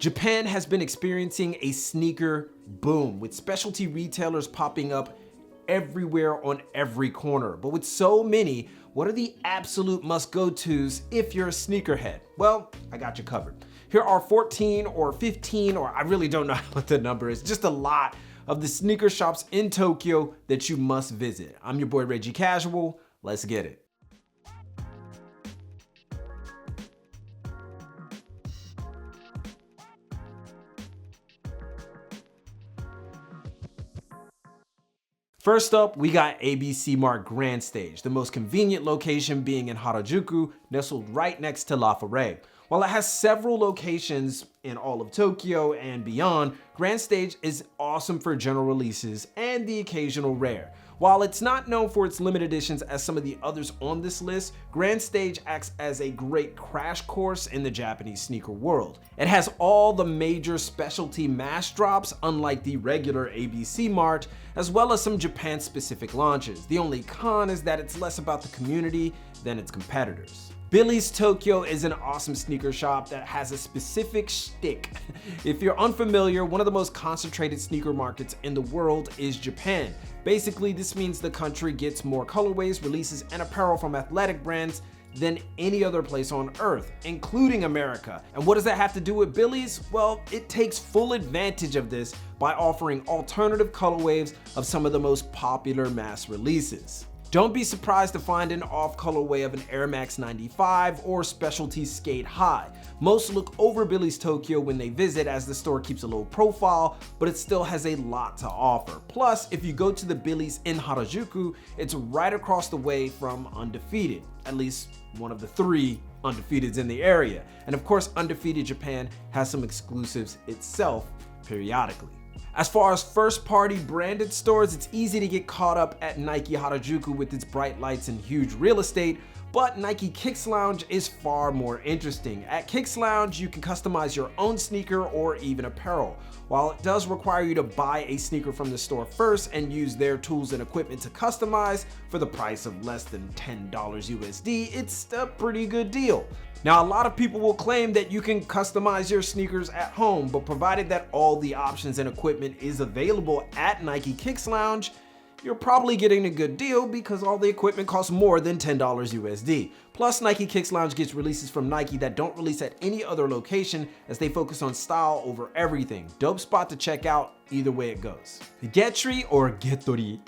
Japan has been experiencing a sneaker boom, with specialty retailers popping up everywhere on every corner. But with so many, what are the absolute must-go-tos if you're a sneakerhead? Well, I got you covered. Here are 14 or 15, or I really don't know what the number is, just a lot of the sneaker shops in Tokyo that you must visit. I'm your boy Reggie Casual. Let's get it. First up, we got ABC-MART Grand Stage, the most convenient location being in Harajuku, nestled right next to La Forêt. While it has several locations in all of Tokyo and beyond, Grand Stage is awesome for general releases and the occasional rare. While it's not known for its limited editions as some of the others on this list, Grand Stage acts as a great crash course in the Japanese sneaker world. It has all the major specialty mass drops, unlike the regular ABC-MART, as well as some Japan-specific launches. The only con is that it's less about the community than its competitors. Billy's Tokyo is an awesome sneaker shop that has a specific shtick. If you're unfamiliar, one of the most concentrated sneaker markets in the world is Japan. Basically, this means the country gets more colorways, releases, and apparel from athletic brands than any other place on earth, including America. And what does that have to do with Billy's? Well, it takes full advantage of this by offering alternative colorways of some of the most popular mass releases. Don't be surprised to find an off colorway of an Air Max 95 or specialty skate high. Most look over Billy's Tokyo when they visit, as the store keeps a low profile, but it still has a lot to offer. Plus, if you go to the Billy's in Harajuku, it's right across the way from Undefeated, at least one of the 3 Undefeateds in the area. And of course, Undefeated Japan has some exclusives itself periodically. As far as first-party branded stores, it's easy to get caught up at Nike Harajuku with its bright lights and huge real estate, but Nike Kicks Lounge is far more interesting. At Kicks Lounge, you can customize your own sneaker or even apparel. While it does require you to buy a sneaker from the store first and use their tools and equipment to customize for the price of less than $10 USD, it's a pretty good deal. Now, a lot of people will claim that you can customize your sneakers at home, but provided that all the options and equipment is available at Nike Kicks Lounge, you're probably getting a good deal because all the equipment costs more than $10 USD. Plus, Nike Kicks Lounge gets releases from Nike that don't release at any other location, as they focus on style over everything. Dope spot to check out either way it goes. GETTRY or GETTRY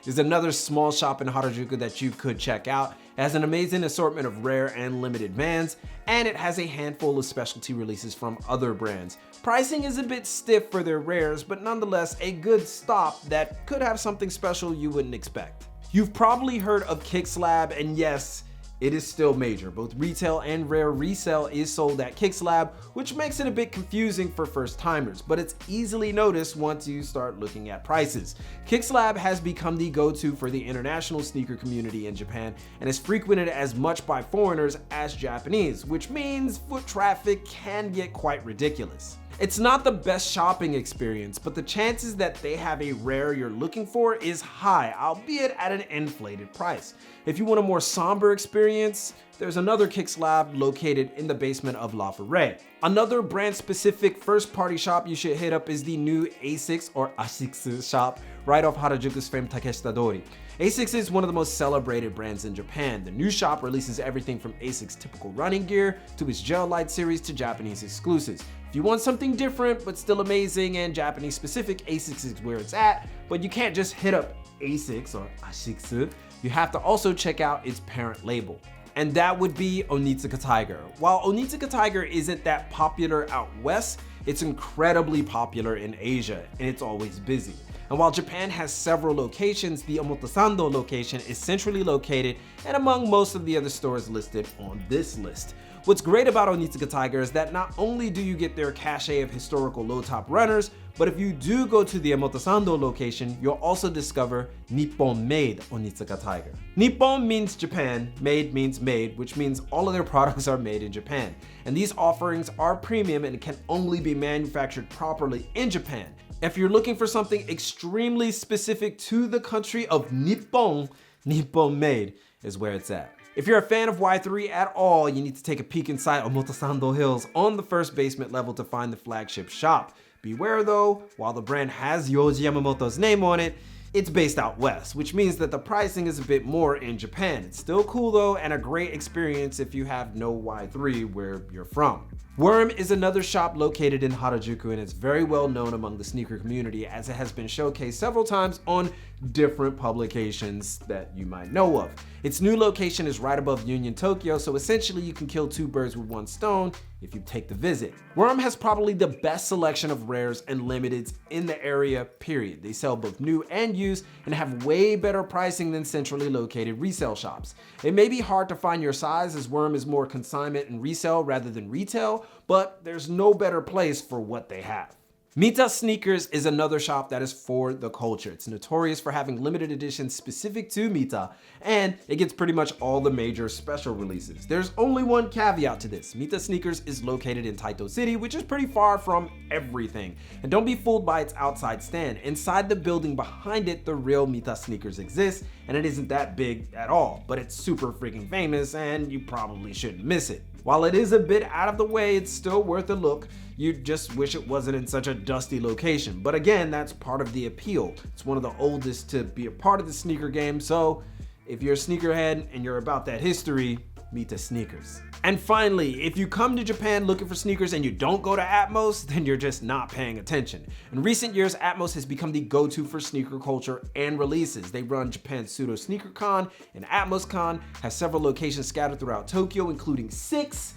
is another small shop in Harajuku that you could check out. It has an amazing assortment of rare and limited vans, and it has a handful of specialty releases from other brands. Pricing is a bit stiff for their rares, but nonetheless a good stop that could have something special you wouldn't expect. You've probably heard of Kicks Lab, and yes, it is still major. Both retail and rare resale is sold at Kicks Lab, which makes it a bit confusing for first timers, but it's easily noticed once you start looking at prices. Kicks Lab has become the go-to for the international sneaker community in Japan and is frequented as much by foreigners as Japanese, which means foot traffic can get quite ridiculous. It's not the best shopping experience, but the chances that they have a rare you're looking for is high, albeit at an inflated price. If you want a more somber experience, there's another Kicks Lab located in the basement of La Forêt. Another brand-specific first-party shop you should hit up is the new ASICS or ASICS shop right off Harajuku's famed Takeshita Dori. ASICS is one of the most celebrated brands in Japan. The new shop releases everything from ASICS typical running gear to its gel light series to Japanese exclusives. If you want something different but still amazing and Japanese specific, ASICS is where it's at, but you can't just hit up ASICS or ASICS. You have to also check out its parent label, and that would be ONITSUKA Tiger. While ONITSUKA Tiger isn't that popular out west, it's incredibly popular in Asia, and it's always busy. And while Japan has several locations, the Omotesando location is centrally located and among most of the other stores listed on this list. What's great about ONITSUKA Tiger is that not only do you get their cachet of historical low-top runners, but if you do go to the Omotesando location, you'll also discover NIPPON-made ONITSUKA Tiger. Nippon means Japan, made means made, which means all of their products are made in Japan. And these offerings are premium and can only be manufactured properly in Japan. If you're looking for something extremely specific to the country of Nippon, Nippon-made is where it's at. If you're a fan of Y3 at all, you need to take a peek inside Omotesando Hills on the first basement level to find the flagship shop. Beware though, while the brand has Yohji Yamamoto's name on it, it's based out west, which means that the pricing is a bit more in Japan. It's still cool though, and a great experience if you have no Y3 where you're from. Worm is another shop located in Harajuku, and it's very well known among the sneaker community as it has been showcased several times on different publications that you might know of. Its new location is right above Union Tokyo, so essentially you can kill two birds with one stone if you take the visit. Worm has probably the best selection of rares and limiteds in the area, period. They sell both new and used and have way better pricing than centrally located resale shops. It may be hard to find your size as Worm is more consignment and resale rather than retail, but there's no better place for what they have. MITA Sneakers is another shop that is for the culture. It's notorious for having limited editions specific to MITA, and it gets pretty much all the major special releases. There's only one caveat to this. MITA Sneakers is located in Taito City, which is pretty far from everything. And don't be fooled by its outside stand. Inside the building behind it, the real MITA Sneakers exists, and it isn't that big at all, but it's super freaking famous, and you probably shouldn't miss it. While it is a bit out of the way, it's still worth a look. You just wish it wasn't in such a dusty location. But again, that's part of the appeal. It's one of the oldest to be a part of the sneaker game, so if you're a sneakerhead and you're about that history, MITA Sneakers. And finally, if you come to Japan looking for sneakers and you don't go to ATMOS, then you're just not paying attention. In recent years, ATMOS has become the go-to for sneaker culture and releases. They run Japan's Pseudo Sneaker Con, and ATMOS Con has several locations scattered throughout Tokyo, including six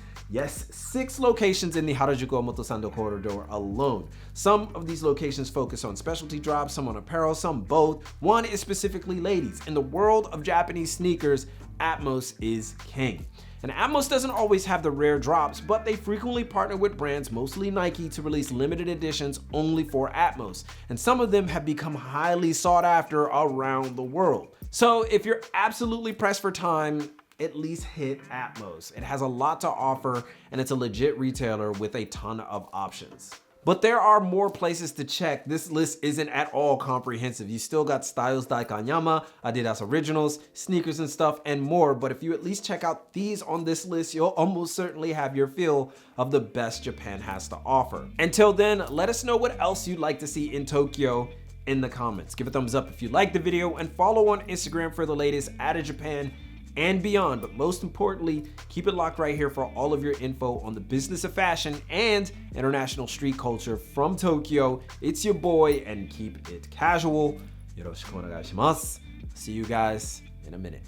locations in the Harajuku Omotesando corridor alone. Some of these locations focus on specialty drops, some on apparel, some both. One is specifically ladies. In the world of Japanese sneakers, ATMOS is king. And ATMOS doesn't always have the rare drops, but they frequently partner with brands, mostly Nike, to release limited editions only for ATMOS. And some of them have become highly sought after around the world. So if you're absolutely pressed for time, at least hit ATMOS. It has a lot to offer, and it's a legit retailer with a ton of options. But there are more places to check. This list isn't at all comprehensive. You still got Styles Daikanyama, Adidas Originals, sneakers and stuff, and more. But if you at least check out these on this list, you'll almost certainly have your fill of the best Japan has to offer. Until then, let us know what else you'd like to see in Tokyo in the comments. Give a thumbs up if you liked the video, and follow on Instagram for the latest out of Japan and beyond. But most importantly, keep it locked right here for all of your info on the business of fashion and international street culture from Tokyo. It's your boy, and keep it casual. Yoroshiku onegai shimasu. See you guys in a minute.